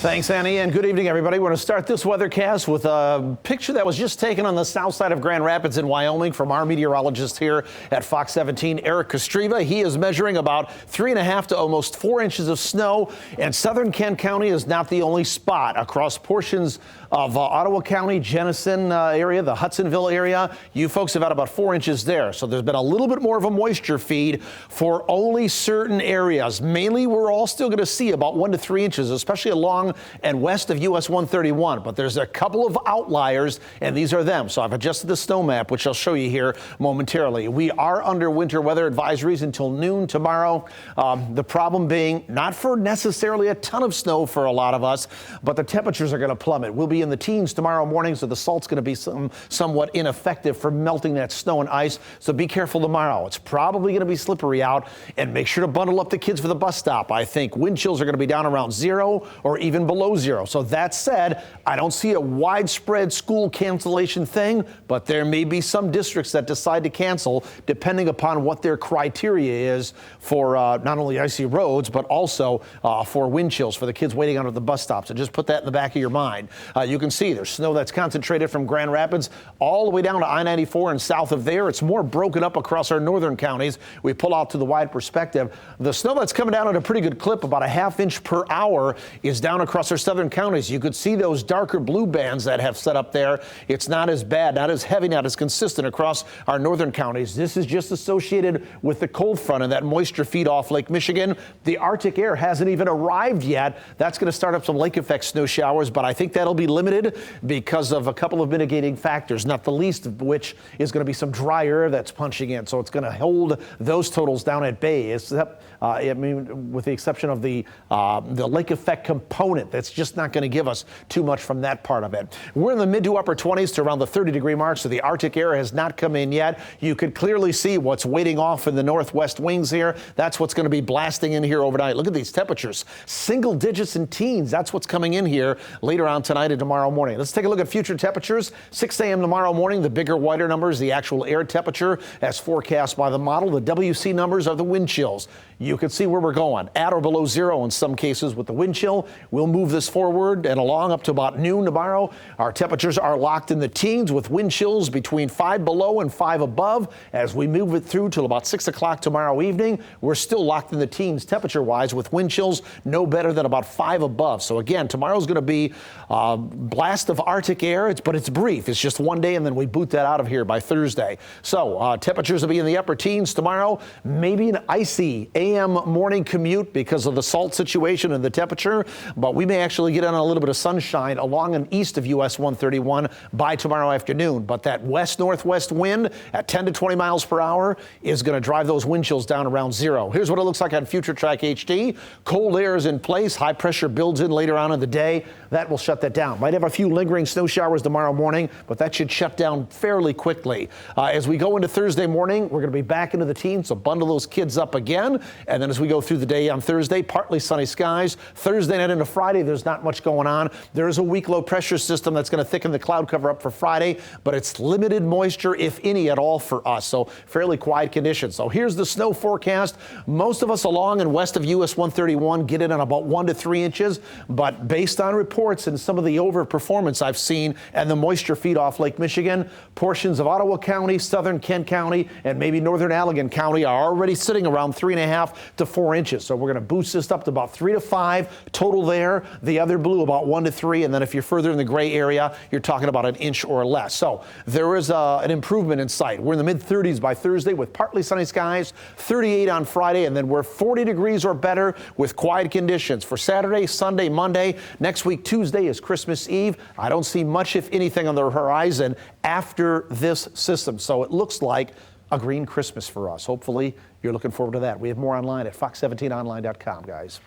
Thanks, Annie, and good evening, everybody. We're going to start this weathercast with a picture that was just taken on the south side of Grand Rapids in Wyoming from our meteorologist here at Fox 17, Eric Kostreva. He is measuring about 3.5 to almost 4 inches of snow, and southern Kent County is not the only spot. Across portions of Ottawa County, Jenison area, the Hudsonville area, you folks have had about 4 inches there. So there's been a little bit more of a moisture feed for only certain areas. Mainly, we're all still going to see about 1 to 3 inches, especially along and west of US 131. But there's a couple of outliers, and these are them. So I've adjusted the snow map, which I'll show you here momentarily. We are under winter weather advisories until noon tomorrow. The problem being not for necessarily a ton of snow for a lot of us, but the temperatures are going to plummet. We'll be in the teens tomorrow morning, so the salt's going to be somewhat ineffective for melting that snow and ice. So be careful tomorrow. It's probably going to be slippery out, and make sure to bundle up the kids for the bus stop. I think wind chills are going to be down around 0 or even below 0. So that said, I don't see a widespread school cancellation thing, but there may be some districts that decide to cancel depending upon what their criteria is for not only icy roads, but also for wind chills for the kids waiting out at the bus stop. So just put that in the back of your mind. You can see there's snow that's concentrated from Grand Rapids all the way down to I-94 and south of there. It's more broken up across our northern counties. We pull out to the wide perspective. The snow that's coming down at a pretty good clip, about a ½ inch per hour, is down across our southern counties. You could see those darker blue bands that have set up there. It's not as bad, not as heavy, not as consistent across our northern counties. This is just associated with the cold front and that moisture feed off Lake Michigan. The Arctic air hasn't even arrived yet. That's going to start up some lake effect snow showers, but I think that'll be limited because of a couple of mitigating factors, not the least of which is going to be some dry air that's punching in. So it's going to hold those totals down at bay, except, with the exception of the lake effect component. That's just not going to give us too much from that part of it. We're in the mid to upper 20s to around the 30-degree mark, so the Arctic air has not come in yet. You could clearly see what's waiting off in the northwest wings here. That's what's going to be blasting in here overnight. Look at these temperatures. Single digits and teens. That's what's coming in here later on tonight and tomorrow morning. Let's take a look at future temperatures. 6 a.m. tomorrow morning, the bigger, whiter numbers, the actual air temperature as forecast by the model. The WC numbers are the wind chills. You can see where we're going, at or below 0 in some cases with the wind chill. We'll move this forward and along up to about noon tomorrow. Our temperatures are locked in the teens with wind chills between 5 below and 5 above. As we move it through till about 6 o'clock tomorrow evening, we're still locked in the teens temperature-wise with wind chills no better than about 5 above. So again, tomorrow's going to be a blast of Arctic air, but it's brief. It's just one day, and then we boot that out of here by Thursday. So temperatures will be in the upper teens tomorrow. Maybe an icy AM morning commute because of the salt situation and the temperature, but we may actually get on a little bit of sunshine along and east of US 131 by tomorrow afternoon. But that west-northwest wind at 10 to 20 miles per hour is going to drive those wind chills down around 0. Here's what it looks like on Future Track HD. Cold air is in place. High pressure builds in later on in the day. That will shut that down. Might have a few lingering snow showers tomorrow morning, but that should shut down fairly quickly. As we go into Thursday morning, we're going to be back into the teens, so bundle those kids up again. And then as we go through the day on Thursday, partly sunny skies. Thursday night into Friday, there's not much going on. There is a weak low pressure system that's going to thicken the cloud cover up for Friday, but it's limited moisture, if any at all, for us. So fairly quiet conditions. So here's the snow forecast. Most of us along and west of US 131 get in on about 1 to 3 inches, but based on reports and some of the overperformance I've seen and the moisture feed off Lake Michigan, portions of Ottawa County, southern Kent County, and maybe northern Allegan County are already sitting around 3.5 to 4 inches. So we're going to boost this up to about 3 to 5 total there. The other blue about 1 to 3. And then if you're further in the gray area, you're talking about an inch or less. So there is an improvement in sight. We're in the mid 30s by Thursday with partly sunny skies, 38 on Friday, and then we're 40 degrees or better with quiet conditions for Saturday, Sunday, Monday. Next week, Tuesday is Christmas Eve. I don't see much, if anything, on the horizon after this system. So it looks like a green Christmas for us. Hopefully, you're looking forward to that. We have more online at fox17online.com, guys.